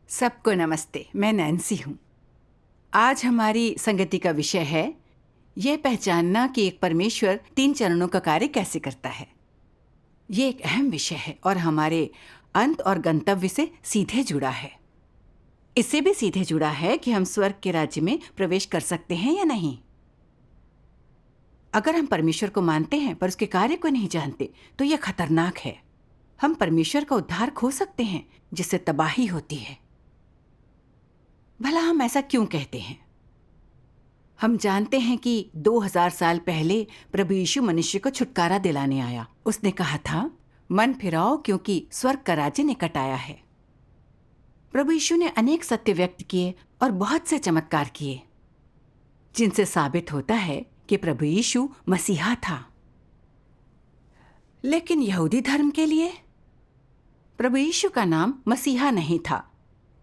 सबको नमस्ते। मैं नैन्सी हूँ। आज हमारी संगति का विषय है यह पहचानना कि एक परमेश्वर 3 चरणों का कार्य कैसे करता है। ये एक अहम विषय है और हमारे अंत और गंतव्य से सीधे जुड़ा है। इससे भी सीधे जुड़ा है कि हम स्वर्ग के राज्य में प्रवेश कर सकते हैं या नहीं। अगर हम परमेश्वर को मानते हैं पर उसके कार्य को नहीं जानते तो यह खतरनाक है। हम परमेश्वर का उद्धार खो सकते हैं जिससे तबाही होती है। भला हम ऐसा क्यों कहते हैं? हम जानते हैं कि 2000 साल पहले प्रभु यीशु मनुष्य को छुटकारा दिलाने आया। उसने कहा था, मन फिराओ क्योंकि स्वर्ग का राज्य निकट आया है। प्रभु यीशु ने अनेक सत्य व्यक्त किए और बहुत से चमत्कार किए, जिनसे साबित होता है कि प्रभु यीशु मसीहा था। लेकिन यहूदी धर्म के लिए प्रभु यीशु का नाम मसीहा नहीं था।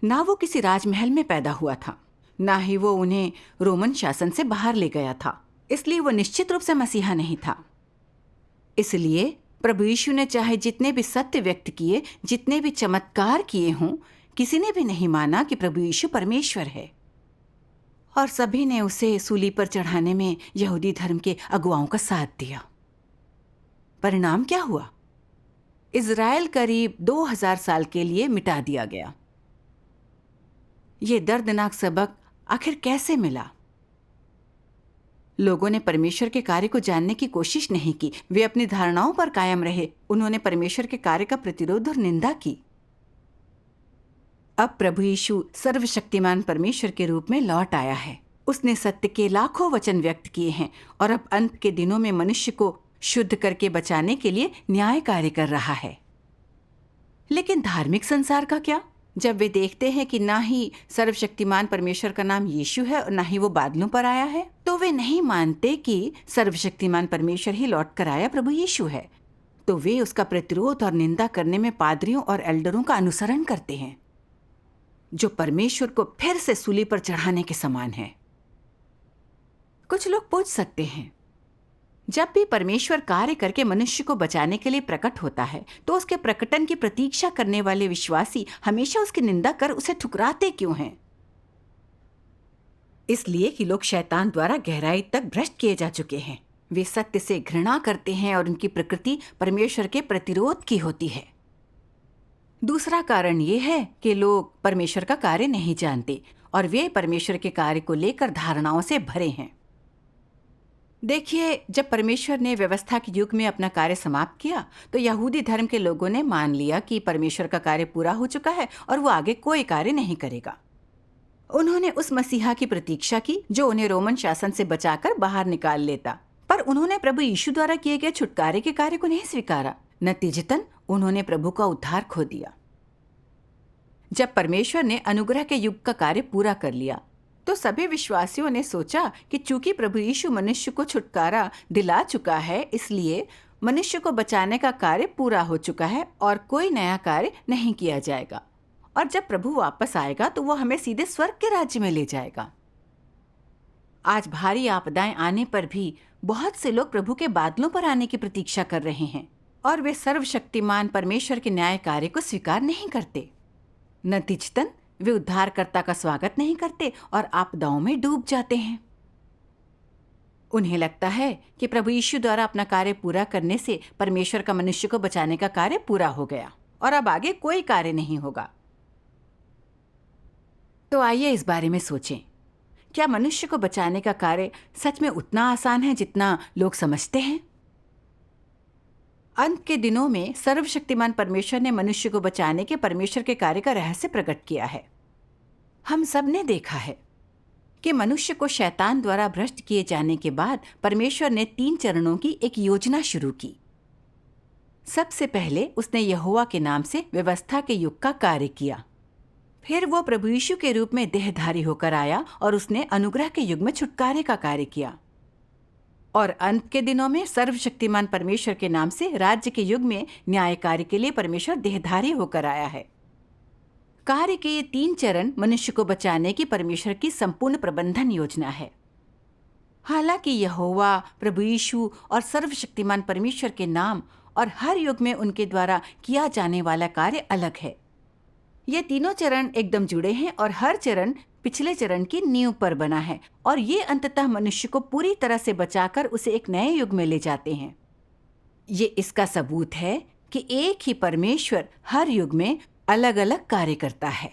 ना वो किसी राजमहल में पैदा हुआ था, ना ही वो उन्हें रोमन शासन से बाहर ले गया था। इसलिए वो निश्चित रूप से मसीहा नहीं था। इसलिए प्रभु यीशु ने चाहे जितने भी सत्य व्यक्त किए, जितने भी चमत्कार किए हों, किसी ने भी नहीं माना कि प्रभु यीशु परमेश्वर है। और सभी ने उसे सूली पर चढ़ाने में यहूदी धर्म के अगुवाओं का साथ दिया। परिणाम क्या हुआ? इज़राइल करीब 2000 साल के लिए मिटा दिया गया। ये दर्दनाक सबक आखिर कैसे मिला? लोगों ने परमेश्वर के कार्य को जानने की कोशिश नहीं की। वे अपनी धारणाओं पर कायम रहे। उन्होंने परमेश्वर के कार्य का प्रतिरोध और निंदा की। अब प्रभु यीशु सर्वशक्तिमान परमेश्वर के रूप में लौट आया है। उसने सत्य के लाखों वचन व्यक्त किए हैं और अब अंत के दिनों में मनुष्य को शुद्ध करके बचाने के लिए न्याय कार्य कर रहा है। लेकिन धार्मिक संसार का क्या? जब वे देखते हैं कि ना ही सर्वशक्तिमान परमेश्वर का नाम यीशु है और ना ही वो बादलों पर आया है, तो वे नहीं मानते कि सर्वशक्तिमान परमेश्वर ही लौट कर आया प्रभु यीशु है। तो वे उसका प्रतिरोध और निंदा करने में पादरियों और एल्डरों का अनुसरण करते हैं, जो परमेश्वर को फिर से सूली पर चढ़ाने के समान है। कुछ लोग पूछ सकते हैं, जब भी परमेश्वर कार्य करके मनुष्य को बचाने के लिए प्रकट होता है तो उसके प्रकटन की प्रतीक्षा करने वाले विश्वासी हमेशा उसकी निंदा कर उसे ठुकराते क्यों हैं? इसलिए कि लोग शैतान द्वारा गहराई तक भ्रष्ट किए जा चुके हैं। वे सत्य से घृणा करते हैं और उनकी प्रकृति परमेश्वर के प्रतिरोध की होती है। दूसरा कारण ये है कि लोग परमेश्वर का कार्य नहीं जानते और वे परमेश्वर के कार्य को लेकर धारणाओं से भरे हैं। देखिए, जब परमेश्वर ने व्यवस्था के युग में अपना कार्य समाप्त किया तो यहूदी धर्म के लोगों ने मान लिया कि परमेश्वर का कार्य पूरा हो चुका है और वो आगे कोई कार्य नहीं करेगा। उन्होंने उस मसीहा की प्रतीक्षा की जो उन्हें रोमन शासन से बचाकर बाहर निकाल लेता, पर उन्होंने प्रभु यीशु द्वारा किए गए छुटकारे के कार्य को नहीं स्वीकारा। नतीजतन उन्होंने प्रभु का उद्धार खो दिया। जब परमेश्वर ने अनुग्रह के युग का कार्य पूरा कर लिया तो सभी विश्वासियों ने सोचा कि चूंकि प्रभु यीशु मनुष्य को छुटकारा दिला चुका है, इसलिए मनुष्य को बचाने का कार्य पूरा हो चुका है और कोई नया कार्य नहीं किया जाएगा। और जब प्रभु वापस आएगा तो वो हमें सीधे स्वर्ग के राज्य में ले जाएगा। आज भारी आपदाएं आने पर भी बहुत से लोग प्रभु के बादलों पर आने की प्रतीक्षा कर रहे हैं और वे सर्वशक्तिमान परमेश्वर के न्याय कार्य को स्वीकार नहीं करते। नतीजतन वे उद्धारकर्ता का स्वागत नहीं करते और आपदाओं में डूब जाते हैं। उन्हें लगता है कि प्रभु यीशु द्वारा अपना कार्य पूरा करने से परमेश्वर का मनुष्य को बचाने का कार्य पूरा हो गया और अब आगे कोई कार्य नहीं होगा। तो आइए इस बारे में सोचें, क्या मनुष्य को बचाने का कार्य सच में उतना आसान है जितना लोग समझते हैं? अंत के दिनों में सर्वशक्तिमान परमेश्वर ने मनुष्य को बचाने के परमेश्वर के कार्य का रहस्य प्रकट किया है। हम सब ने देखा है कि मनुष्य को शैतान द्वारा भ्रष्ट किए जाने के बाद परमेश्वर ने 3 चरणों की एक योजना शुरू की। सबसे पहले उसने यहोवा के नाम से व्यवस्था के युग का कार्य किया। फिर वो प्रभु यीशु के रूप में देहधारी होकर आया और उसने अनुग्रह के युग में छुटकारे का कार्य किया। और अंत के दिनों में सर्वशक्तिमान परमेश्वर के नाम से राज्य के युग में न्याय कार्य के लिए परमेश्वर देहधारी होकर आया है। कार्य के ये 3 चरण मनुष्य को बचाने की परमेश्वर की संपूर्ण प्रबंधन योजना है। हालांकि यहोवा, प्रभु यीशु और सर्वशक्तिमान परमेश्वर के नाम और हर युग में उनके द्वारा किया जाने वाला कार्य अलग है। ये तीनों चरण एकदम जुड़े हैं और हर चरण पिछले चरण की नींव पर बना है और ये अंततः मनुष्य को पूरी तरह से बचाकर उसे एक नए युग में ले जाते हैं। ये इसका सबूत है कि एक ही परमेश्वर हर युग में अलग अलग कार्य करता है।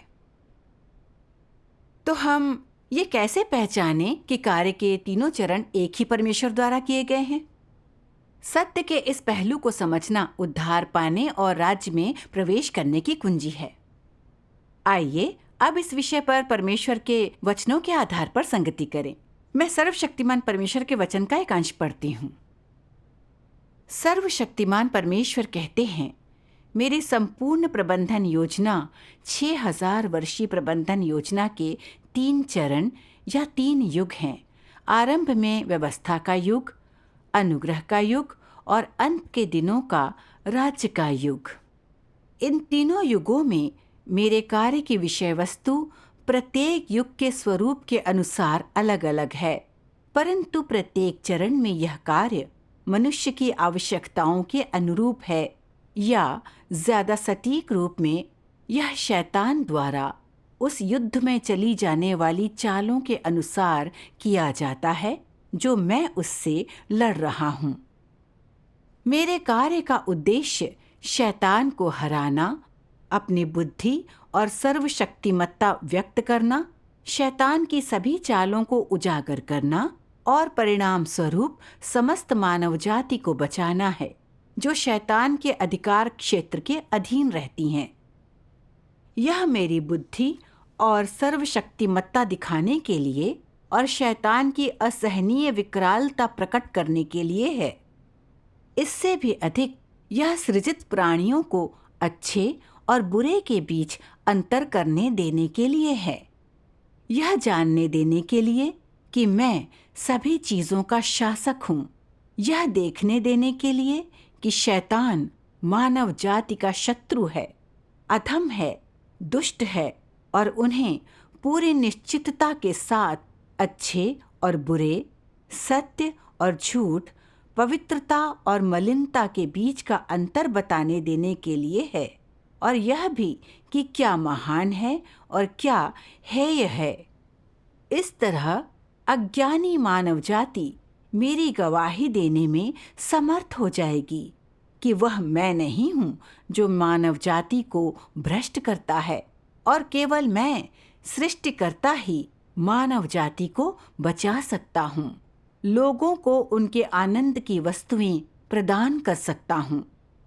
तो हम ये कैसे पहचाने कि कार्य के तीनों चरण एक ही परमेश्वर द्वारा किए गए हैं? सत्य के इस पहलू को समझना उद्धार पाने और राज्य में प्रवेश करने की कुंजी है। आइए अब इस विषय पर परमेश्वर के वचनों के आधार पर संगति करें। मैं सर्वशक्तिमान परमेश्वर के वचन का एक अंश पढ़ती हूँ। सर्वशक्तिमान परमेश्वर कहते हैं, मेरी संपूर्ण प्रबंधन योजना 6000 वर्षीय प्रबंधन योजना के 3 चरण या 3 युग हैं। आरंभ में व्यवस्था का युग, अनुग्रह का युग और अंत के दिनों का राज्य का युग। इन तीनों युगों में मेरे कार्य की विषय वस्तु प्रत्येक युग के स्वरूप के अनुसार अलग अलग है, परंतु प्रत्येक चरण में यह कार्य मनुष्य की आवश्यकताओं के अनुरूप है, या ज्यादा सटीक रूप में यह शैतान द्वारा उस युद्ध में चली जाने वाली चालों के अनुसार किया जाता है जो मैं उससे लड़ रहा हूँ। मेरे कार्य का उद्देश्य शैतान को हराना, अपनी बुद्धि और सर्वशक्तिमत्ता व्यक्त करना, शैतान की सभी चालों को उजागर करना और परिणाम स्वरूप समस्त मानव जाति को बचाना है जो शैतान के अधिकार क्षेत्र के अधीन रहती हैं। यह मेरी बुद्धि और सर्वशक्तिमत्ता दिखाने के लिए और शैतान की असहनीय विकरालता प्रकट करने के लिए है। इससे भी अधिक यह सृजित प्राणियों को अच्छे और बुरे के बीच अंतर करने देने के लिए है। यह जानने देने के लिए कि मैं सभी चीजों का शासक हूँ। यह देखने देने के लिए कि शैतान मानव जाति का शत्रु है, अधम है, दुष्ट है और उन्हें पूरी निश्चितता के साथ अच्छे और बुरे, सत्य और झूठ, पवित्रता और मलिनता के बीच का अंतर बताने देने के लिए है, और यह भी कि क्या महान है और क्या हेय है। इस तरह अज्ञानी मानव जाति मेरी गवाही देने में समर्थ हो जाएगी कि वह मैं नहीं हूँ जो मानव जाति को भ्रष्ट करता है, और केवल मैं सृष्टिकर्ता ही मानव जाति को बचा सकता हूँ, लोगों को उनके आनंद की वस्तुएं प्रदान कर सकता हूँ,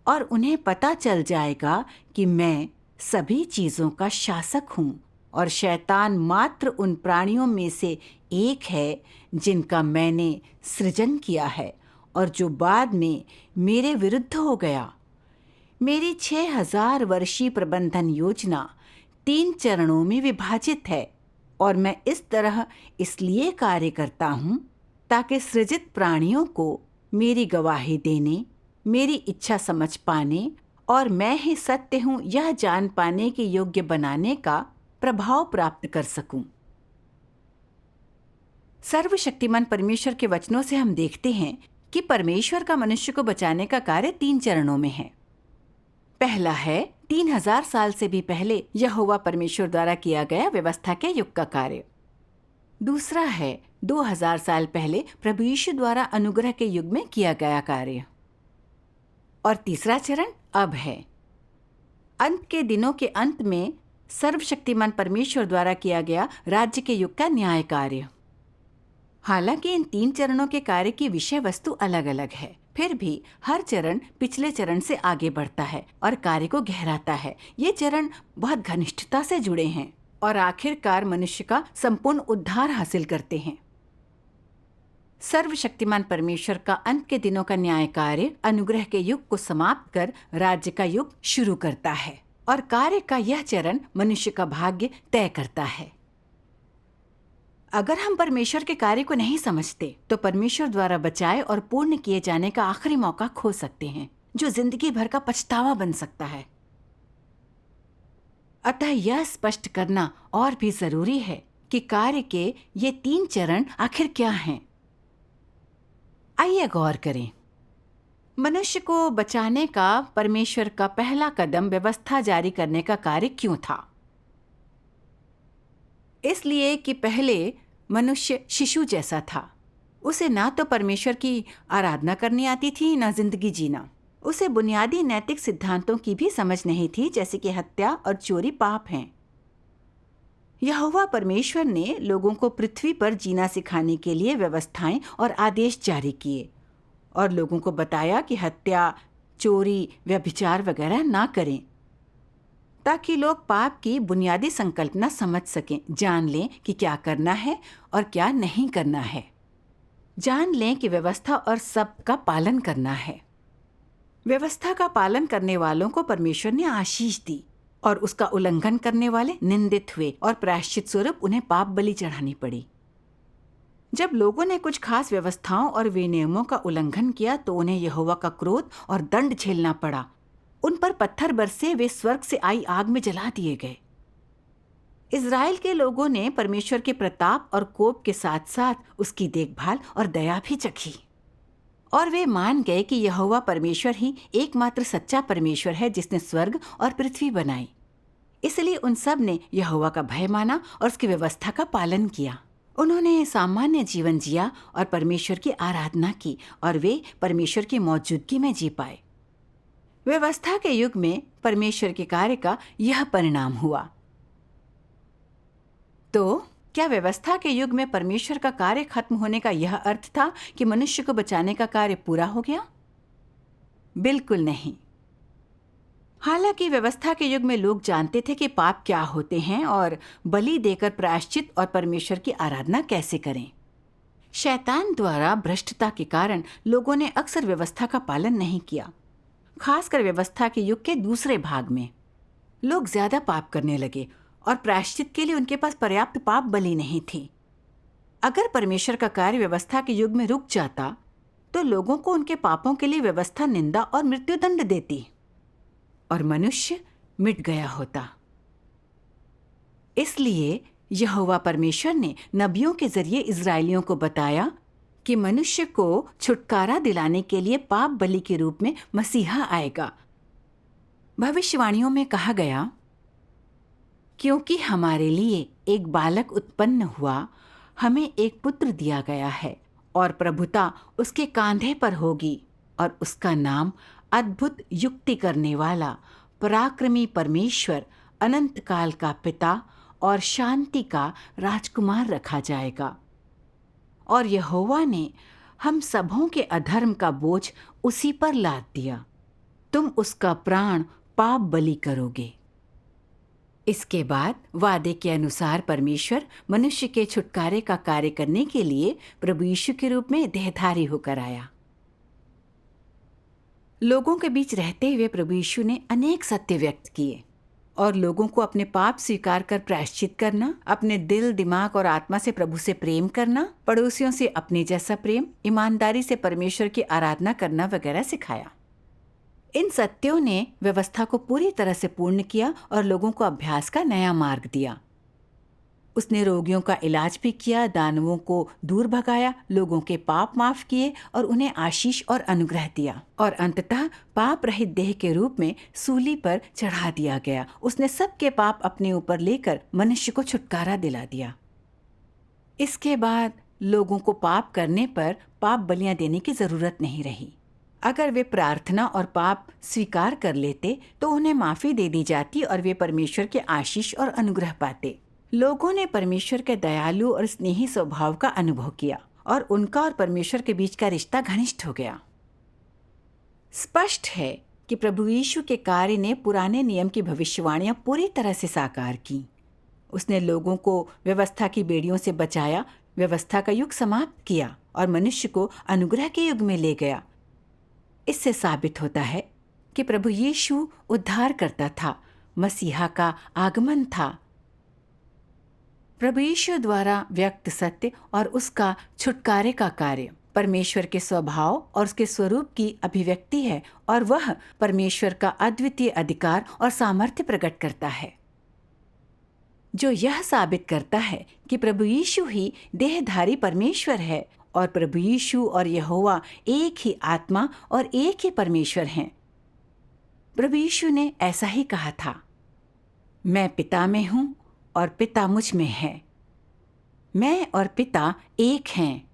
और उन्हें पता चल जाएगा कि मैं सभी चीज़ों का शासक हूँ और शैतान मात्र उन प्राणियों में से एक है जिनका मैंने सृजन किया है और जो बाद में मेरे विरुद्ध हो गया। मेरी 6000 वर्षीय प्रबंधन योजना 3 चरणों में विभाजित है और मैं इस तरह इसलिए कार्य करता हूँ ताकि सृजित प्राणियों को मेरी गवाही देने, मेरी इच्छा समझ पाने और मैं ही सत्य हूँ यह जान पाने के योग्य बनाने का प्रभाव प्राप्त कर सकूं। सर्वशक्तिमान परमेश्वर के वचनों से हम देखते हैं कि परमेश्वर का मनुष्य को बचाने का कार्य 3 चरणों में है। पहला है 3000 साल से भी पहले यहोवा परमेश्वर द्वारा किया गया व्यवस्था के युग का कार्य। दूसरा है 2000 साल पहले प्रभु यीशु द्वारा अनुग्रह के युग में किया गया कार्य। और तीसरा चरण अब है, अंत के दिनों के अंत में सर्वशक्तिमान परमेश्वर द्वारा किया गया राज्य के युग का न्याय कार्य। हालांकि इन 3 चरणों के कार्य की विषय वस्तु अलग अलग है, फिर भी हर चरण पिछले चरण से आगे बढ़ता है और कार्य को गहराता है। ये चरण बहुत घनिष्ठता से जुड़े हैं और आखिरकार मनुष्य का संपूर्ण उद्धार हासिल करते हैं। सर्वशक्तिमान परमेश्वर का अंत के दिनों का न्याय कार्य अनुग्रह के युग को समाप्त कर राज्य का युग शुरू करता है और कार्य का यह चरण मनुष्य का भाग्य तय करता है। अगर हम परमेश्वर के कार्य को नहीं समझते तो परमेश्वर द्वारा बचाए और पूर्ण किए जाने का आखिरी मौका खो सकते हैं, जो जिंदगी भर का पछतावा बन सकता है। अतः यह स्पष्ट करना और भी जरूरी है कि कार्य के ये 3 चरण आखिर क्या हैं। आइए गौर करें। मनुष्य को बचाने का परमेश्वर का पहला कदम व्यवस्था जारी करने का कार्य क्यों था? इसलिए कि पहले मनुष्य शिशु जैसा था। उसे ना तो परमेश्वर की आराधना करनी आती थी, ना जिंदगी जीना। उसे बुनियादी नैतिक सिद्धांतों की भी समझ नहीं थी, जैसे कि हत्या और चोरी पाप हैं। यहोवा परमेश्वर ने लोगों को पृथ्वी पर जीना सिखाने के लिए व्यवस्थाएं और आदेश जारी किए और लोगों को बताया कि हत्या, चोरी, व्यभिचार वगैरह ना करें, ताकि लोग पाप की बुनियादी संकल्पना समझ सकें, जान लें कि क्या करना है और क्या नहीं करना है, जान लें कि व्यवस्था और सब का पालन करना है। व्यवस्था का पालन करने वालों को परमेश्वर ने आशीष दी और उसका उल्लंघन करने वाले निंदित हुए और प्रायश्चित स्वरूप उन्हें पाप बलि चढ़ानी पड़ी। जब लोगों ने कुछ खास व्यवस्थाओं और विनियमों का उल्लंघन किया तो उन्हें यहोवा का क्रोध और दंड झेलना पड़ा। उन पर पत्थर बरसे, वे स्वर्ग से आई आग में जला दिए गए। इज़राइल के लोगों ने परमेश्वर के प्रताप और कोप के साथ साथ उसकी देखभाल और दया भी चखी और वे मान गए कि यहोवा परमेश्वर ही एकमात्र सच्चा परमेश्वर है जिसने स्वर्ग और पृथ्वी बनाई। इसलिए उन सब ने यहोवा का भय माना और उसकी व्यवस्था का पालन किया। उन्होंने सामान्य जीवन जिया और परमेश्वर की आराधना की और वे परमेश्वर की मौजूदगी में जी पाए। व्यवस्था के युग में परमेश्वर के कार्य का यह परिणाम हुआ। तो क्या व्यवस्था के युग में परमेश्वर का कार्य खत्म होने का यह अर्थ था कि मनुष्य को बचाने का कार्य पूरा हो गया? बिल्कुल नहीं। हालांकि व्यवस्था के युग में लोग जानते थे कि पाप क्या होते हैं और बलि देकर प्रायश्चित और परमेश्वर की आराधना कैसे करें। शैतान द्वारा भ्रष्टता के कारण लोगों ने अक्सर व्यवस्था का पालन नहीं किया। खासकर व्यवस्था के युग के दूसरे भाग में लोग ज्यादा पाप करने लगे और प्रायश्चित के लिए उनके पास पर्याप्त पाप बलि नहीं थी। अगर परमेश्वर का कार्य व्यवस्था के युग में रुक जाता तो लोगों को उनके पापों के लिए व्यवस्था निंदा और मृत्युदंड देती और मनुष्य मिट गया होता। इसलिए यहोवा परमेश्वर ने नबियों के जरिए इज़राइलियों को बताया कि मनुष्य को छुटकारा दिलाने के लिए पाप बलि के रूप में मसीहा आएगा। भविष्यवाणियों में कहा गया, क्योंकि हमारे लिए एक बालक उत्पन्न हुआ, हमें एक पुत्र दिया गया है और प्रभुता उसके कांधे पर होगी और उसका नाम अद्भुत युक्ति करने वाला, पराक्रमी परमेश्वर, अनंत काल का पिता और शांति का राजकुमार रखा जाएगा। और यहोवा ने हम सबों के अधर्म का बोझ उसी पर लाद दिया। तुम उसका प्राण पाप बलि करोगे। इसके बाद वादे के अनुसार परमेश्वर मनुष्य के छुटकारे का कार्य करने के लिए प्रभु यीशु के रूप में देहधारी होकर आया। लोगों के बीच रहते हुए प्रभु यीशु ने अनेक सत्य व्यक्त किए और लोगों को अपने पाप स्वीकार कर प्रायश्चित करना, अपने दिल, दिमाग और आत्मा से प्रभु से प्रेम करना, पड़ोसियों से अपने जैसा प्रेम, ईमानदारी से परमेश्वर की आराधना करना वगैरह सिखाया। इन सत्यों ने व्यवस्था को पूरी तरह से पूर्ण किया और लोगों को अभ्यास का नया मार्ग दिया। उसने रोगियों का इलाज भी किया, दानवों को दूर भगाया, लोगों के पाप माफ किए और उन्हें आशीष और अनुग्रह दिया और अंततः पाप रहित देह के रूप में सूली पर चढ़ा दिया गया। उसने सबके पाप अपने ऊपर लेकर मनुष्य को छुटकारा दिला दिया। इसके बाद लोगों को पाप करने पर पाप बलियां देने की जरूरत नहीं रही। अगर वे प्रार्थना और पाप स्वीकार कर लेते तो उन्हें माफी दे दी जाती और वे परमेश्वर के आशीष और अनुग्रह पाते। लोगों ने परमेश्वर के दयालु और स्नेही स्वभाव का अनुभव किया और उनका और परमेश्वर के बीच का रिश्ता घनिष्ठ हो गया। स्पष्ट है कि प्रभु यीशु के कार्य ने पुराने नियम की भविष्यवाणियां पूरी तरह से साकार की। उसने लोगों को व्यवस्था की बेड़ियों से बचाया, व्यवस्था का युग समाप्त किया और मनुष्य को अनुग्रह के युग में ले गया। इससे साबित होता है कि प्रभु यीशु उद्धार करता था, मसीहा का आगमन था। प्रभु यीशु द्वारा व्यक्त सत्य और उसका छुटकारे का कार्य परमेश्वर के स्वभाव और उसके स्वरूप की अभिव्यक्ति है और वह परमेश्वर का अद्वितीय अधिकार और सामर्थ्य प्रकट करता है, जो यह साबित करता है कि प्रभु यीशु ही देहधारी परमेश्वर है और प्रभु यीशु और यहोवा एक ही आत्मा और एक ही परमेश्वर हैं। प्रभु यीशु ने ऐसा ही कहा था, मैं पिता में हूं और पिता मुझ में है। मैं और पिता एक हैं।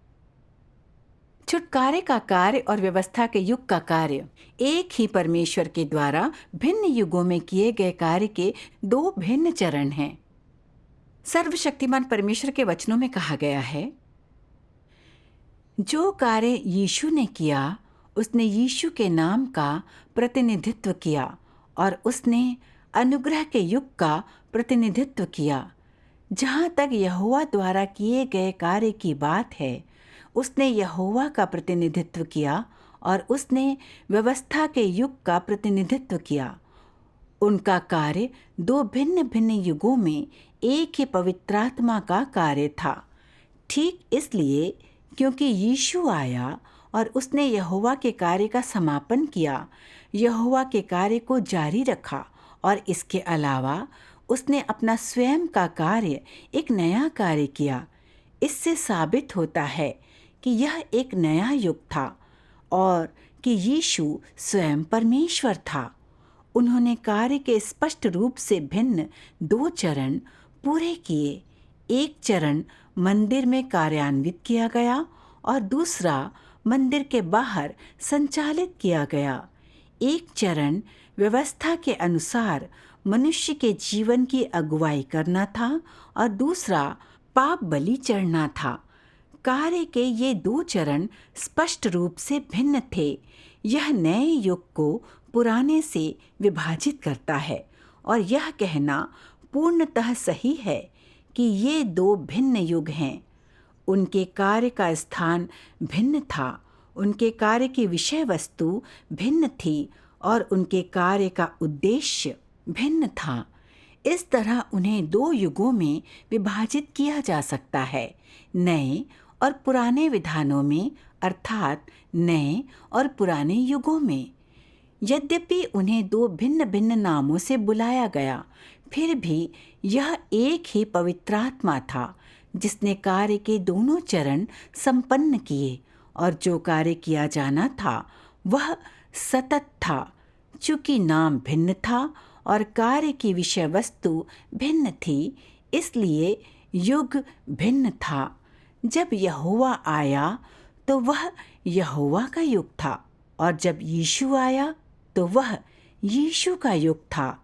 छुटकारे का कार्य और व्यवस्था के युग का कार्य एक ही परमेश्वर के द्वारा भिन्न युगों में किए गए कार्य के दो भिन्न चरण हैं। सर्वशक्तिमान परमेश्वर के वचनों में कहा गया है, जो कार्य यीशु ने किया उसने यीशु के नाम का प्रतिनिधित्व किया और उसने अनुग्रह के युग का प्रतिनिधित्व किया। जहाँ तक यहोवा द्वारा किए गए कार्य की बात है, उसने यहोवा का प्रतिनिधित्व किया और उसने व्यवस्था के युग का प्रतिनिधित्व किया। उनका कार्य दो भिन्न भिन्न युगों में एक ही पवित्रात्मा का कार्य था। ठीक इसलिए क्योंकि यीशु आया और उसने यहोवा के कार्य का समापन किया, यहोवा के कार्य को जारी रखा और इसके अलावा उसने अपना स्वयं का कार्य एक नया कार्य किया। इससे साबित होता है कि यह एक नया युग था और कि यीशु स्वयं परमेश्वर था। उन्होंने कार्य के स्पष्ट रूप से भिन्न दो चरण पूरे किए। एक चरण मंदिर में कार्यान्वित किया गया और दूसरा मंदिर के बाहर संचालित किया गया। एक चरण व्यवस्था के अनुसार मनुष्य के जीवन की अगुवाई करना था और दूसरा पाप बलि चढ़ना था। कार्य के ये दो चरण स्पष्ट रूप से भिन्न थे। यह नए युग को पुराने से विभाजित करता है और यह कहना पूर्णतः सही है कि ये दो भिन्न युग हैं। उनके कार्य का स्थान भिन्न था, उनके कार्य की विषय वस्तु भिन्न थी और उनके कार्य का उद्देश्य भिन्न था। इस तरह उन्हें दो युगों में विभाजित किया जा सकता है, नए और पुराने विधानों में, अर्थात नए और पुराने युगों में। यद्यपि उन्हें दो भिन्न भिन्न नामों से बुलाया गया, फिर भी यह एक ही पवित्रात्मा था जिसने कार्य के दोनों चरण संपन्न किए और जो कार्य किया जाना था वह सतत था। चूंकि नाम भिन्न था और कार्य की विषय वस्तु भिन्न थी, इसलिए युग भिन्न था। जब यहोवा आया तो वह यहोवा का युग था और जब यीशु आया तो वह यीशु का युग था।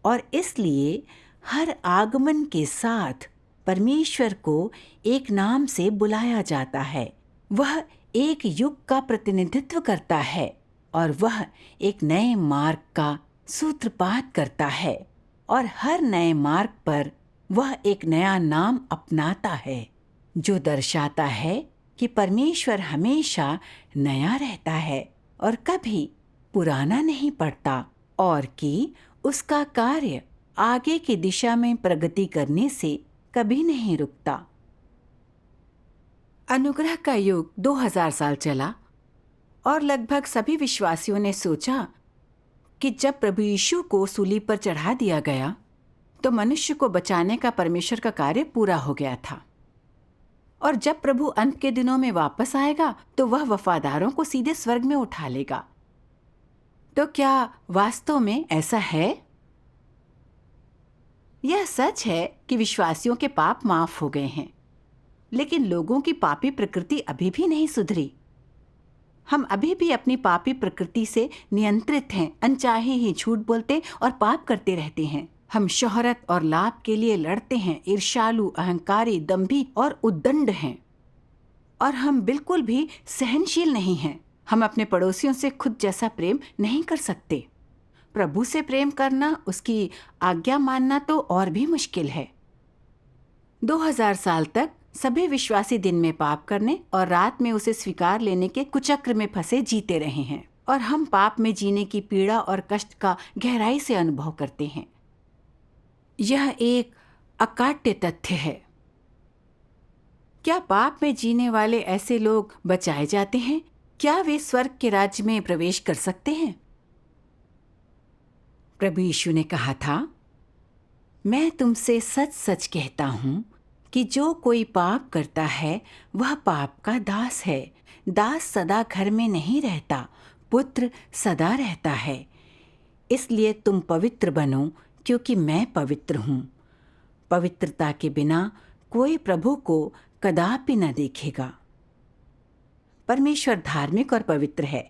और इसलिए हर आगमन के साथ परमेश्वर को एक नाम से बुलाया जाता है। वह एक युग का प्रतिनिधित्व करता है और वह एक नए मार्ग का सूत्रपात करता है और हर नए मार्ग पर वह एक नया नाम अपनाता है, जो दर्शाता है कि परमेश्वर हमेशा नया रहता है और कभी पुराना नहीं पड़ता और कि उसका कार्य आगे की दिशा में प्रगति करने से कभी नहीं रुकता। अनुग्रह का युग 2000 साल चला और लगभग सभी विश्वासियों ने सोचा कि जब प्रभु यीशु को सूली पर चढ़ा दिया गया तो मनुष्य को बचाने का परमेश्वर का कार्य पूरा हो गया था और जब प्रभु अंत के दिनों में वापस आएगा तो वह वफादारों को सीधे स्वर्ग में उठा लेगा। तो क्या वास्तव में ऐसा है? यह सच है कि विश्वासियों के पाप माफ हो गए हैं, लेकिन लोगों की पापी प्रकृति अभी भी नहीं सुधरी। हम अभी भी अपनी पापी प्रकृति से नियंत्रित हैं, अनचाहे ही झूठ बोलते और पाप करते रहते हैं। हम शोहरत और लाभ के लिए लड़ते हैं, ईर्ष्यालु, अहंकारी, दंभी और उद्दंड हैं और हम बिल्कुल भी सहनशील नहीं हैं। हम अपने पड़ोसियों से खुद जैसा प्रेम नहीं कर सकते। प्रभु से प्रेम करना, उसकी आज्ञा मानना तो और भी मुश्किल है। 2000 साल तक सभी विश्वासी दिन में पाप करने और रात में उसे स्वीकार लेने के कुचक्र में फंसे जीते रहे हैं और हम पाप में जीने की पीड़ा और कष्ट का गहराई से अनुभव करते हैं। यह एक अकाट्य तथ्य है। क्या पाप में जीने वाले ऐसे लोग बचाए जाते हैं? क्या वे स्वर्ग के राज्य में प्रवेश कर सकते हैं? प्रभु यीशु ने कहा था, मैं तुमसे सच सच कहता हूं कि जो कोई पाप करता है वह पाप का दास है। दास सदा घर में नहीं रहता, पुत्र सदा रहता है। इसलिए तुम पवित्र बनो, क्योंकि मैं पवित्र हूँ। पवित्रता के बिना कोई प्रभु को कदापि न देखेगा। परमेश्वर धार्मिक और पवित्र है।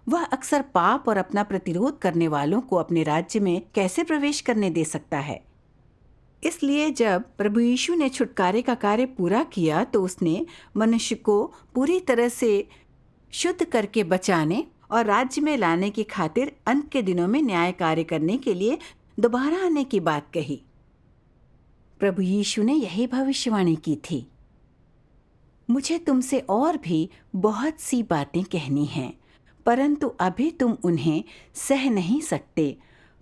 वह अक्सर पाप और अपना प्रतिरोध करने वालों को अपने राज्य में कैसे प्रवेश करने दे सकता है? इसलिए जब प्रभु यीशु ने छुटकारे का कार्य पूरा किया तो उसने मनुष्य को पूरी तरह से शुद्ध करके बचाने और राज्य में लाने की खातिर अंत के दिनों में न्याय कार्य करने के लिए दोबारा आने की बात कही। प्रभु यीशु ने यही भविष्यवाणी की थी। मुझे तुमसे और भी बहुत सी बातें कहनी हैं, परंतु अभी तुम उन्हें सह नहीं सकते।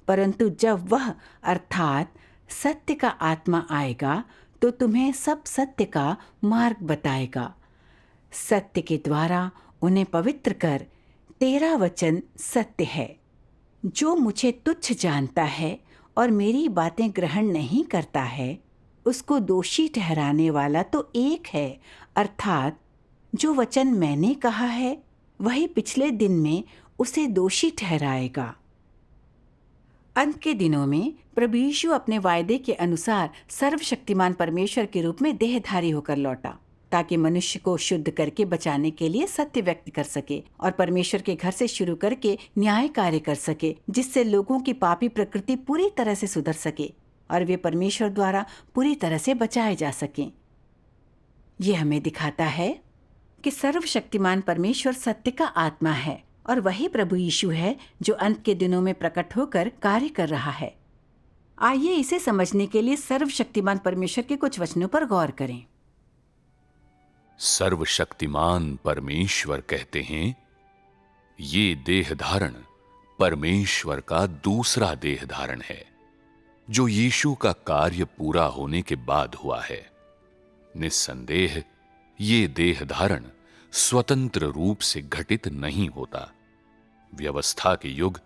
परंतु जब वह अर्थात सत्य का आत्मा आएगा तो तुम्हें सब सत्य का मार्ग बताएगा। सत्य के द्वारा उन्हें पवित्र कर, तेरा वचन सत्य है। जो मुझे तुच्छ जानता है और मेरी बातें ग्रहण नहीं करता है, उसको दोषी ठहराने वाला तो एक है, अर्थात जो वचन मैंने कहा है वही पिछले दिन में उसे दोषी ठहराएगा। अंत के दिनों में प्रभु यीशु अपने वायदे के अनुसार सर्वशक्तिमान परमेश्वर के रूप में देहधारी होकर लौटा, ताकि मनुष्य को शुद्ध करके बचाने के लिए सत्य व्यक्त कर सके और परमेश्वर के घर से शुरू करके न्याय कार्य कर सके, जिससे लोगों की पापी प्रकृति पूरी तरह से सुधर सके और वे परमेश्वर द्वारा पूरी तरह से बचाए जा सकें। ये हमें दिखाता है कि सर्वशक्तिमान परमेश्वर सत्य का आत्मा है और वही प्रभु यीशु है जो अंत के दिनों में प्रकट होकर कार्य कर रहा है। आइए इसे समझने के लिए सर्वशक्तिमान परमेश्वर के कुछ वचनों पर गौर करें। सर्वशक्तिमान परमेश्वर कहते हैं, ये देह धारण परमेश्वर का दूसरा देह धारण है जो यीशु का कार्य पूरा होने के बाद हुआ है। निस्संदेह ये देह धारण स्वतंत्र रूप से घटित नहीं होता। व्यवस्था के युग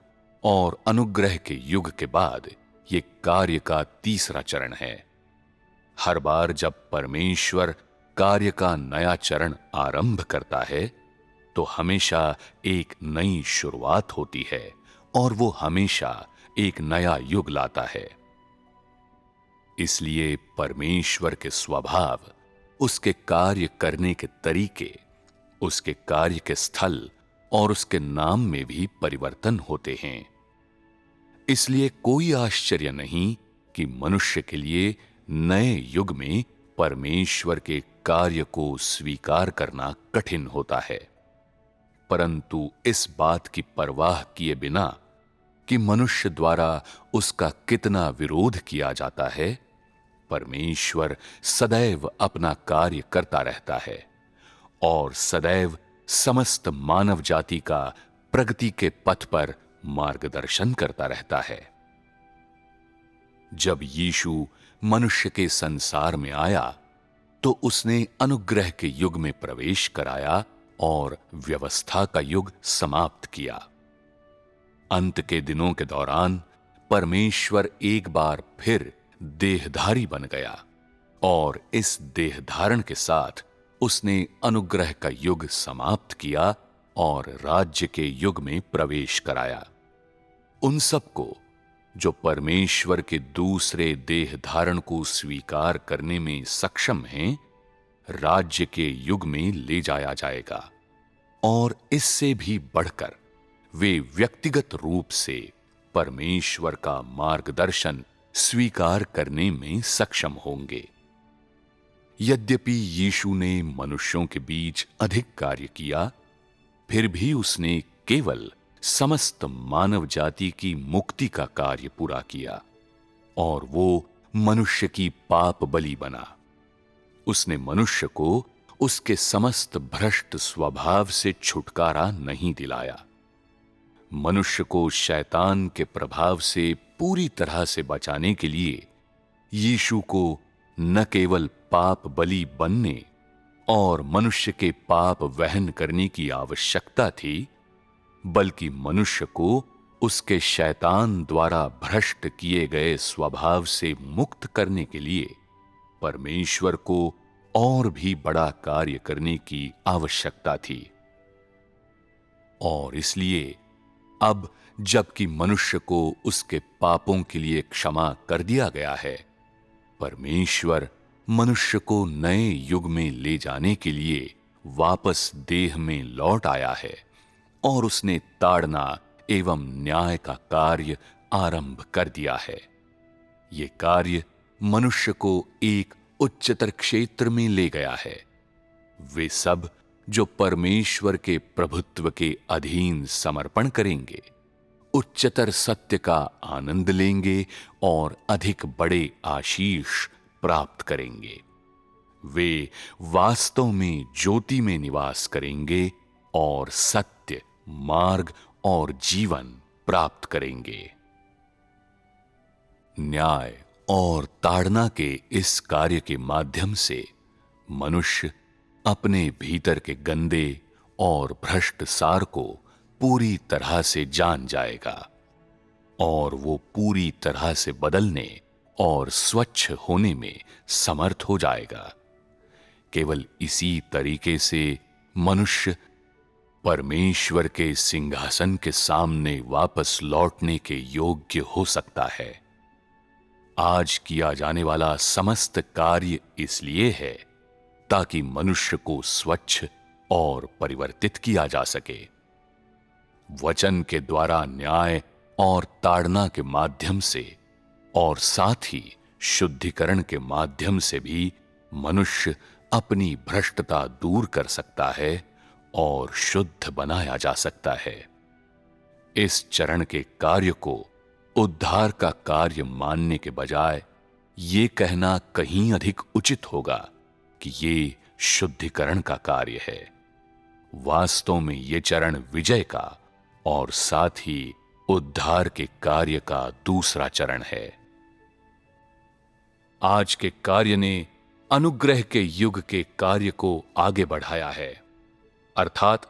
और अनुग्रह के युग के बाद ये कार्य का तीसरा चरण है। हर बार जब परमेश्वर कार्य का नया चरण आरंभ करता है तो हमेशा एक नई शुरुआत होती है और वो हमेशा एक नया युग लाता है। इसलिए परमेश्वर के स्वभाव, उसके कार्य करने के तरीके, उसके कार्य के स्थल और उसके नाम में भी परिवर्तन होते हैं। इसलिए कोई आश्चर्य नहीं कि मनुष्य के लिए नए युग में परमेश्वर के कार्य को स्वीकार करना कठिन होता है। परंतु इस बात की परवाह किए बिना कि मनुष्य द्वारा उसका कितना विरोध किया जाता है, परमेश्वर सदैव अपना कार्य करता रहता है और सदैव समस्त मानव जाति का प्रगति के पथ पर मार्गदर्शन करता रहता है। जब यीशु मनुष्य के संसार में आया तो उसने अनुग्रह के युग में प्रवेश कराया और व्यवस्था का युग समाप्त किया। अंत के दिनों के दौरान परमेश्वर एक बार फिर देहधारी बन गया और इस देह धारण के साथ उसने अनुग्रह का युग समाप्त किया और राज्य के युग में प्रवेश कराया। उन सबको जो परमेश्वर के दूसरे देह धारण को स्वीकार करने में सक्षम हैं, राज्य के युग में ले जाया जाएगा और इससे भी बढ़कर वे व्यक्तिगत रूप से परमेश्वर का मार्गदर्शन स्वीकार करने में सक्षम होंगे। यद्यपि यीशु ने मनुष्यों के बीच अधिक कार्य किया, फिर भी उसने केवल समस्त मानव जाति की मुक्ति का कार्य पूरा किया और वो मनुष्य की पाप बलि बना। उसने मनुष्य को उसके समस्त भ्रष्ट स्वभाव से छुटकारा नहीं दिलाया। मनुष्य को शैतान के प्रभाव से पूरी तरह से बचाने के लिए यीशु को न केवल पाप बलि बनने और मनुष्य के पाप वहन करने की आवश्यकता थी, बल्कि मनुष्य को उसके शैतान द्वारा भ्रष्ट किए गए स्वभाव से मुक्त करने के लिए परमेश्वर को और भी बड़ा कार्य करने की आवश्यकता थी। और इसलिए अब जबकि मनुष्य को उसके पापों के लिए क्षमा कर दिया गया है, परमेश्वर मनुष्य को नए युग में ले जाने के लिए वापस देह में लौट आया है और उसने ताड़ना एवं न्याय का कार्य आरंभ कर दिया है। ये कार्य मनुष्य को एक उच्चतर क्षेत्र में ले गया है। वे सब जो परमेश्वर के प्रभुत्व के अधीन समर्पण करेंगे, उच्चतर सत्य का आनंद लेंगे और अधिक बड़े आशीष प्राप्त करेंगे। वे वास्तव में ज्योति में निवास करेंगे और सत्य, मार्ग और जीवन प्राप्त करेंगे। न्याय और ताड़ना के इस कार्य के माध्यम से मनुष्य अपने भीतर के गंदे और भ्रष्ट सार को पूरी तरह से जान जाएगा और वो पूरी तरह से बदलने और स्वच्छ होने में समर्थ हो जाएगा। केवल इसी तरीके से मनुष्य परमेश्वर के सिंहासन के सामने वापस लौटने के योग्य हो सकता है। आज किया जाने वाला समस्त कार्य इसलिए है ताकि मनुष्य को स्वच्छ और परिवर्तित किया जा सके। वचन के द्वारा न्याय और ताड़ना के माध्यम से और साथ ही शुद्धिकरण के माध्यम से भी मनुष्य अपनी भ्रष्टता दूर कर सकता है और शुद्ध बनाया जा सकता है। इस चरण के कार्य को उद्धार का कार्य मानने के बजाय ये कहना कहीं अधिक उचित होगा कि ये शुद्धिकरण का कार्य है। वास्तव में ये चरण विजय का और साथ ही उद्धार के कार्य का दूसरा चरण है। आज के कार्य ने अनुग्रह के युग के कार्य को आगे बढ़ाया है, अर्थात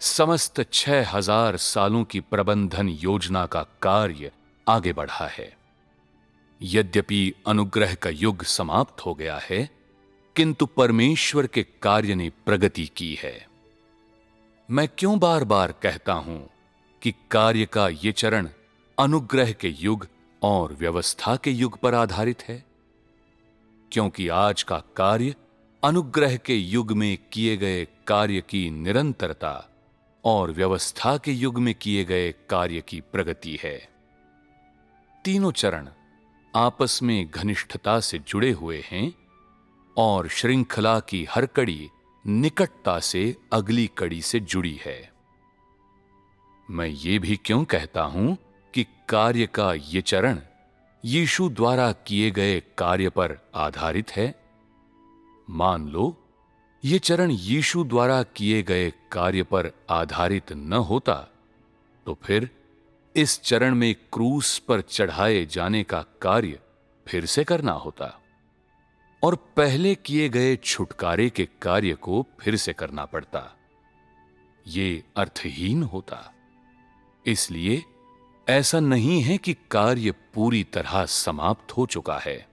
समस्त 6000 सालों की प्रबंधन योजना का कार्य आगे बढ़ा है। यद्यपि अनुग्रह का युग समाप्त हो गया है, किंतु परमेश्वर के कार्य ने प्रगति की है। मैं क्यों बार बार कहता हूं कि कार्य का यह चरण अनुग्रह के युग और व्यवस्था के युग पर आधारित है? क्योंकि आज का कार्य अनुग्रह के युग में किए गए कार्य की निरंतरता और व्यवस्था के युग में किए गए कार्य की प्रगति है। तीनों चरण आपस में घनिष्ठता से जुड़े हुए हैं और श्रृंखला की हर कड़ी निकटता से अगली कड़ी से जुड़ी है। मैं ये भी क्यों कहता हूं कि कार्य का ये चरण यीशु द्वारा किए गए कार्य पर आधारित है? मान लो ये चरण यीशु द्वारा किए गए कार्य पर आधारित न होता तो फिर इस चरण में क्रूस पर चढ़ाए जाने का कार्य फिर से करना होता और पहले किए गए छुटकारे के कार्य को फिर से करना पड़ता। ये अर्थहीन होता। इसलिए ऐसा नहीं है कि कार्य पूरी तरह समाप्त हो चुका है,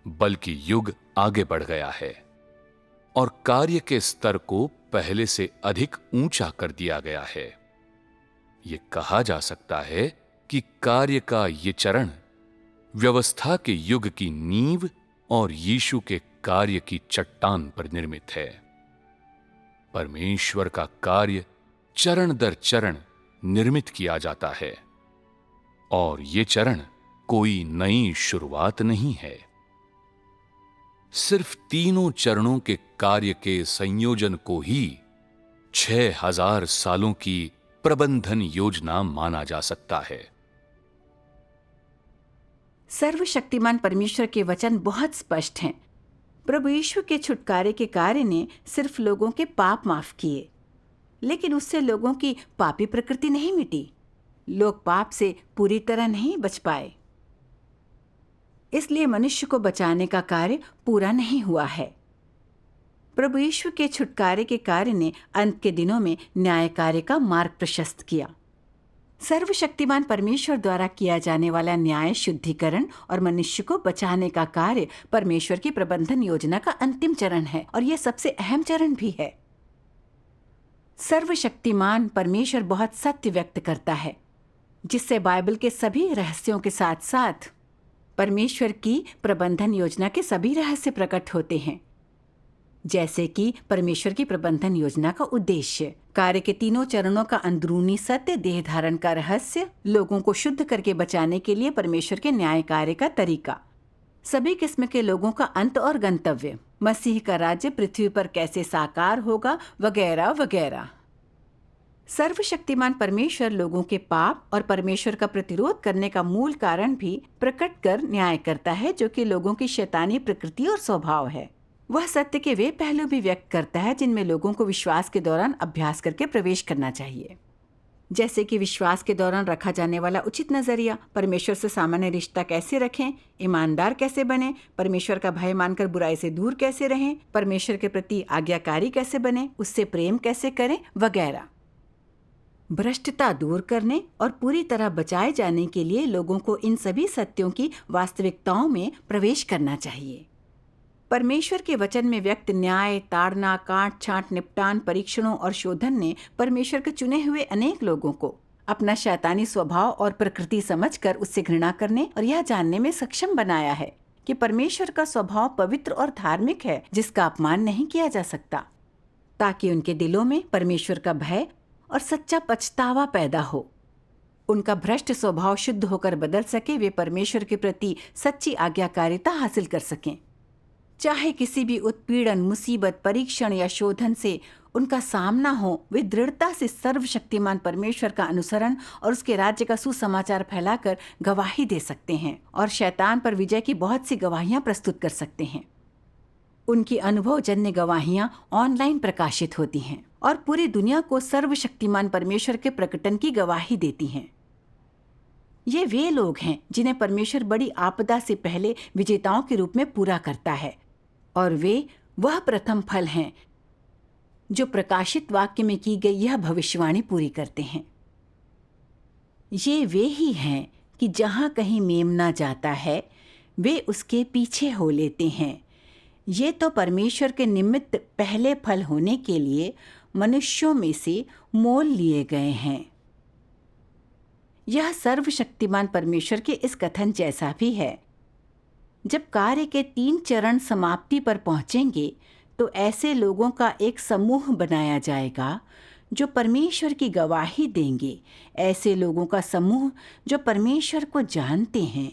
बल्कि युग आगे बढ़ गया है और कार्य के स्तर को पहले से अधिक ऊंचा कर दिया गया है। यह कहा जा सकता है कि कार्य का यह चरण व्यवस्था के युग की नींव और यीशु के कार्य की चट्टान पर निर्मित है। परमेश्वर का कार्य चरण दर चरण निर्मित किया जाता है और यह चरण कोई नई शुरुआत नहीं है। सिर्फ तीनों चरणों के कार्य के संयोजन को ही 6000 सालों की प्रबंधन योजना माना जा सकता है। सर्वशक्तिमान परमेश्वर के वचन बहुत स्पष्ट हैं। प्रभु यीशु के छुटकारे के कार्य ने सिर्फ लोगों के पाप माफ किए, लेकिन उससे लोगों की पापी प्रकृति नहीं मिटी। लोग पाप से पूरी तरह नहीं बच पाए, इसलिए मनुष्य को बचाने का कार्य पूरा नहीं हुआ है। प्रभु यीशु के छुटकारे के कार्य ने अंत के दिनों में न्याय कार्य का मार्ग प्रशस्त किया। सर्वशक्तिमान परमेश्वर द्वारा किया जाने वाला न्याय, शुद्धिकरण और मनुष्य को बचाने का कार्य परमेश्वर की प्रबंधन योजना का अंतिम चरण है और यह सबसे अहम चरण भी है। सर्वशक्तिमान परमेश्वर बहुत सत्य व्यक्त करता है, जिससे बाइबल के सभी रहस्यों के साथ साथ परमेश्वर की प्रबंधन योजना के सभी रहस्य प्रकट होते हैं। जैसे कि परमेश्वर की प्रबंधन योजना का उद्देश्य, कार्य के तीनों चरणों का अंदरूनी सत्य, देह धारण का रहस्य, लोगों को शुद्ध करके बचाने के लिए परमेश्वर के न्याय कार्य का तरीका, सभी किस्म के लोगों का अंत और गंतव्य, मसीह का राज्य पृथ्वी पर कैसे साकार होगा, वगैरह वगैरह। सर्वशक्तिमान परमेश्वर लोगों के पाप और परमेश्वर का प्रतिरोध करने का मूल कारण भी प्रकट कर न्याय करता है, जो कि लोगों की शैतानी प्रकृति और स्वभाव है। वह सत्य के वे पहलू भी व्यक्त करता है जिनमें लोगों को विश्वास के दौरान अभ्यास करके प्रवेश करना चाहिए, जैसे कि विश्वास के दौरान रखा जाने वाला उचित नजरिया, परमेश्वर से सामान्य रिश्ता कैसे रखें, ईमानदार कैसे बने, परमेश्वर का भय मानकर बुराई से दूर कैसे रहें, परमेश्वर के प्रति आज्ञाकारी कैसे बने, उससे प्रेम कैसे करें, वगैरह। भ्रष्टता दूर करने और पूरी तरह बचाए जाने के लिए लोगों को इन सभी सत्यों की वास्तविकताओं में प्रवेश करना चाहिए। परमेश्वर के वचन में व्यक्त न्याय, ताड़ना, काट छांट, निपटान, परीक्षणों और शोधन ने परमेश्वर के चुने हुए अनेक लोगों को अपना शैतानी स्वभाव और प्रकृति समझकर उससे घृणा करने और यह जानने में सक्षम बनाया है कि परमेश्वर का स्वभाव पवित्र और धार्मिक है, जिसका अपमान नहीं किया जा सकता, ताकि उनके दिलों में परमेश्वर का भय और सच्चा पछतावा पैदा हो। उनका भ्रष्ट स्वभाव शुद्ध होकर बदल सके, वे परमेश्वर के प्रति सच्ची आज्ञाकारिता हासिल कर सकें। चाहे किसी भी उत्पीड़न, मुसीबत, परीक्षण या शोधन से उनका सामना हो, वे दृढ़ता से सर्वशक्तिमान परमेश्वर का अनुसरण और उसके राज्य का सुसमाचार फैलाकर गवाही दे सकते हैं और शैतान पर विजय की बहुत सी गवाहियां प्रस्तुत कर सकते हैं। उनकी अनुभवजन्य गवाहियां ऑनलाइन प्रकाशित होती हैं और पूरी दुनिया को सर्वशक्तिमान परमेश्वर के प्रकटन की गवाही देती हैं। ये वे लोग हैं जिन्हें परमेश्वर बड़ी आपदा से पहले विजेताओं के रूप में पूरा करता है, और वे वह प्रथम फल हैं जो प्रकाशित वाक्य में की गई यह भविष्यवाणी पूरी करते हैं। ये वे ही हैं कि जहां कहीं मेमना जाता है, वे उसके पीछे हो लेते हैं। ये तो परमेश्वर के निमित्त पहले फल होने के लिए मनुष्यों में से मोल लिए गए हैं। यह सर्वशक्तिमान परमेश्वर के इस कथन जैसा भी है। जब कार्य के 3 चरण समाप्ति पर पहुंचेंगे तो ऐसे लोगों का एक समूह बनाया जाएगा जो परमेश्वर की गवाही देंगे। ऐसे लोगों का समूह जो परमेश्वर को जानते हैं।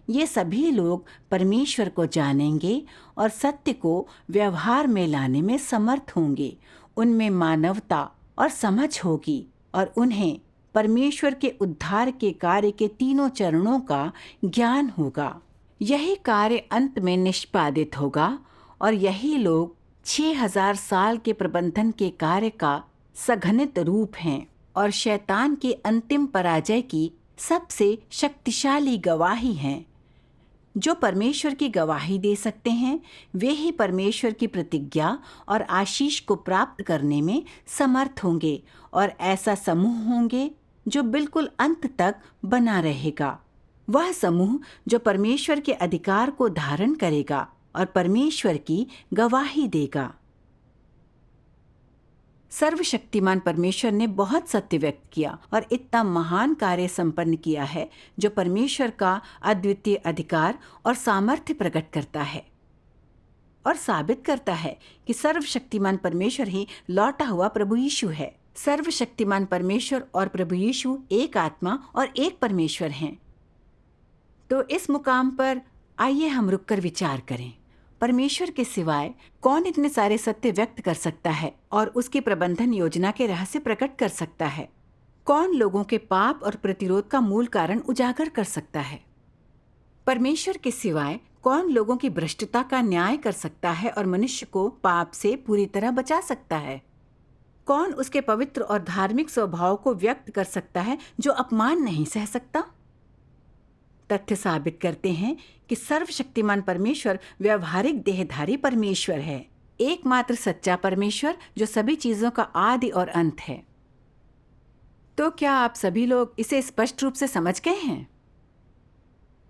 ये सभी लोग परमेश्वर को जानेंगे और सत्य को व्यवहार में लाने में समर्थ होंगे। उनमें मानवता और समझ होगी और उन्हें परमेश्वर के उद्धार के कार्य के 3 चरणों का ज्ञान होगा। यही कार्य अंत में निष्पादित होगा और यही लोग 6000 साल के प्रबंधन के कार्य का सघनित रूप हैं और शैतान के अंतिम पराजय की सबसे शक्तिशाली गवाही हैं। जो परमेश्वर की गवाही दे सकते हैं, वे ही परमेश्वर की प्रतिज्ञा और आशीष को प्राप्त करने में समर्थ होंगे और ऐसा समूह होंगे जो बिल्कुल अंत तक बना रहेगा। वह समूह जो परमेश्वर के अधिकार को धारण करेगा और परमेश्वर की गवाही देगा। सर्वशक्तिमान परमेश्वर ने बहुत सत्य व्यक्त किया और इतना महान कार्य संपन्न किया है जो परमेश्वर का अद्वितीय अधिकार और सामर्थ्य प्रकट करता है और साबित करता है कि सर्वशक्तिमान परमेश्वर ही लौटा हुआ प्रभु यीशु है। सर्वशक्तिमान परमेश्वर और प्रभु यीशु एक आत्मा और एक परमेश्वर हैं। तो इस मुकाम पर आइए हम रुककर विचार करें। परमेश्वर के सिवाय कौन इतने सारे सत्य व्यक्त कर सकता है और उसकी प्रबंधन योजना के रहस्य प्रकट कर सकता है? कौन लोगों के पाप और प्रतिरोध का मूल कारण उजागर कर सकता है? परमेश्वर के सिवाय कौन लोगों की भ्रष्टता का न्याय कर सकता है और मनुष्य को पाप से पूरी तरह बचा सकता है? कौन उसके पवित्र और धार्मिक स्वभाव को व्यक्त कर सकता है जो अपमान नहीं सह सकता? तथ्य साबित करते हैं कि सर्वशक्तिमान परमेश्वर व्यवहारिक देहधारी परमेश्वर है, एकमात्र सच्चा परमेश्वर जो सभी चीजों का आदि और अंत है। तो क्या आप सभी लोग इसे स्पष्ट रूप से समझ गए हैं?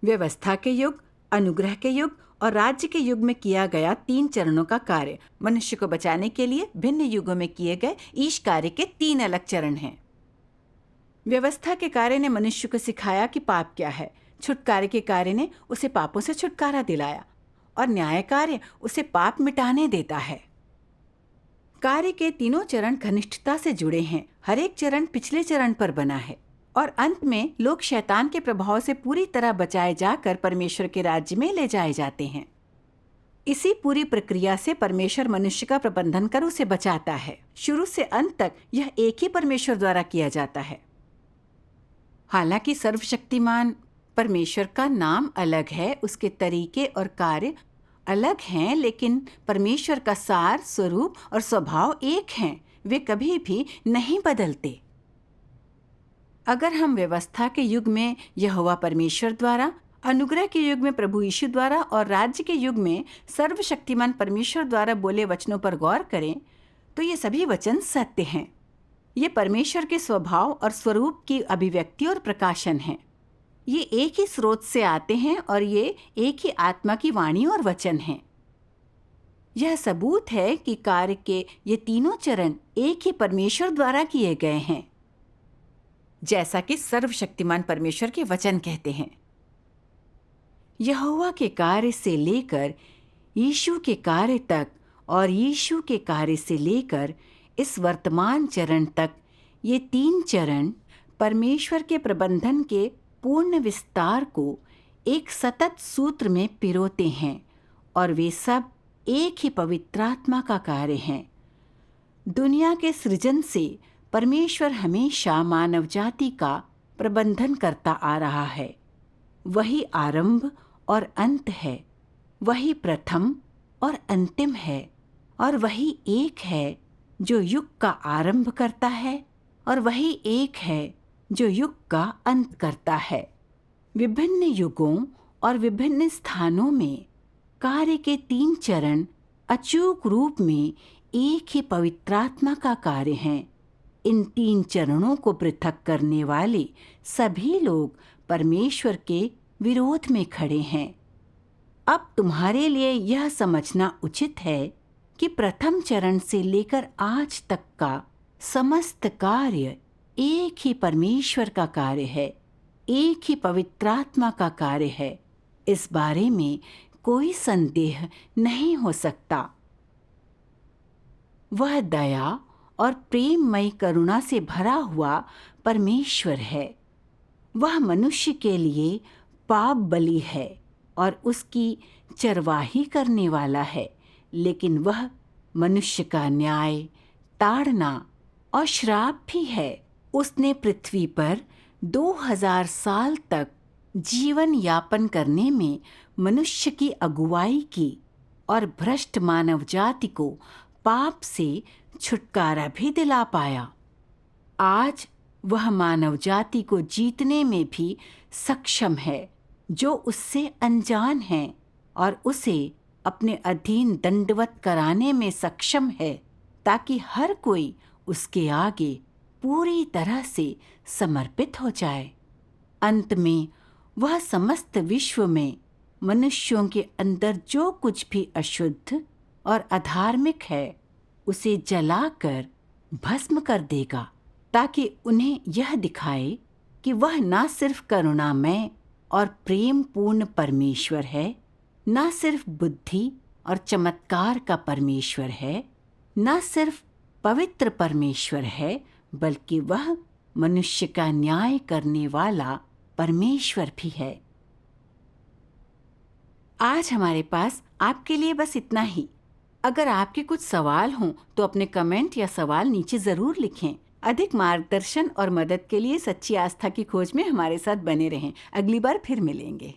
व्यवस्था के युग, अनुग्रह के युग और राज्य के युग में किया गया 3 चरणों का कार्य मनुष्य को बचाने के लिए भिन्न युगों में किए गए ईश कार्य के 3 अलग चरण हैं। व्यवस्था के कार्य ने मनुष्य को सिखाया कि पाप क्या है, छुटकारे के कार्य ने उसे पापों से छुटकारा दिलाया और न्याय कार्य उसे पाप मिटाने देता है। कार्य के तीनों चरण घनिष्ठता से जुड़े हैं। हर एक चरण पिछले चरण पर बना है और अंत में लोग शैतान के प्रभाव से पूरी तरह बचाए जाकर परमेश्वर के राज्य में ले जाए जाते हैं। इसी पूरी प्रक्रिया से परमेश्वर मनुष्य का प्रबंधन कर उसे बचाता है। शुरू से अंत तक यह एक ही परमेश्वर द्वारा किया जाता है। हालांकि सर्वशक्तिमान परमेश्वर का नाम अलग है, उसके तरीके और कार्य अलग हैं, लेकिन परमेश्वर का सार, स्वरूप और स्वभाव एक हैं। वे कभी भी नहीं बदलते। अगर हम व्यवस्था के युग में यहोवा परमेश्वर द्वारा, अनुग्रह के युग में प्रभु यीशु द्वारा और राज्य के युग में सर्वशक्तिमान परमेश्वर द्वारा बोले वचनों पर गौर करें तो ये सभी वचन सत्य हैं। ये परमेश्वर के स्वभाव और स्वरूप की अभिव्यक्ति और प्रकाशन है। ये एक ही स्रोत से आते हैं और ये एक ही आत्मा की वाणी और वचन हैं। यह सबूत है कि कार्य के ये तीनों चरण एक ही परमेश्वर द्वारा किए गए हैं, जैसा कि सर्वशक्तिमान परमेश्वर के वचन कहते हैं। यहोवा के कार्य से लेकर यीशु के कार्य तक और यीशु के कार्य से लेकर इस वर्तमान चरण तक, ये 3 चरण परमेश्वर के प्रबंधन के पूर्ण विस्तार को एक सतत सूत्र में पिरोते हैं और वे सब एक ही पवित्र आत्मा का कार्य हैं। दुनिया के सृजन से परमेश्वर हमेशा मानव जाति का प्रबंधन करता आ रहा है। वही आरंभ और अंत है, वही प्रथम और अंतिम है, और वही एक है जो युग का आरंभ करता है और वही एक है जो युग का अंत करता है। विभिन्न युगों और विभिन्न स्थानों में कार्य के 3 चरण अचूक रूप में एक ही पवित्रात्मा का कार्य हैं। इन 3 चरणों को पृथक करने वाले सभी लोग परमेश्वर के विरोध में खड़े हैं। अब तुम्हारे लिए यह समझना उचित है कि प्रथम चरण से लेकर आज तक का समस्त कार्य एक ही परमेश्वर का कार्य है, एक ही पवित्रात्मा का कार्य है। इस बारे में कोई संदेह नहीं हो सकता। वह दया और प्रेममयी करुणा से भरा हुआ परमेश्वर है। वह मनुष्य के लिए पाप बलि है और उसकी चरवाही करने वाला है, लेकिन वह मनुष्य का न्याय, ताड़ना और श्राप भी है। उसने पृथ्वी पर 2000 साल तक जीवन यापन करने में मनुष्य की अगुवाई की और भ्रष्ट मानव जाति को पाप से छुटकारा भी दिला पाया। आज वह मानव जाति को जीतने में भी सक्षम है जो उससे अनजान है, और उसे अपने अधीन दंडवत कराने में सक्षम है, ताकि हर कोई उसके आगे पूरी तरह से समर्पित हो जाए। अंत में वह समस्त विश्व में मनुष्यों के अंदर जो कुछ भी अशुद्ध और अधार्मिक है उसे जलाकर भस्म कर देगा, ताकि उन्हें यह दिखाए कि वह न सिर्फ करुणामय और प्रेम पूर्ण परमेश्वर है, न सिर्फ बुद्धि और चमत्कार का परमेश्वर है, न सिर्फ पवित्र परमेश्वर है, बल्कि वह मनुष्य का न्याय करने वाला परमेश्वर भी है। आज हमारे पास आपके लिए बस इतना ही। अगर आपके कुछ सवाल हों तो अपने कमेंट या सवाल नीचे ज़रूर लिखें। अधिक मार्गदर्शन और मदद के लिए सच्ची आस्था की खोज में हमारे साथ बने रहें। अगली बार फिर मिलेंगे।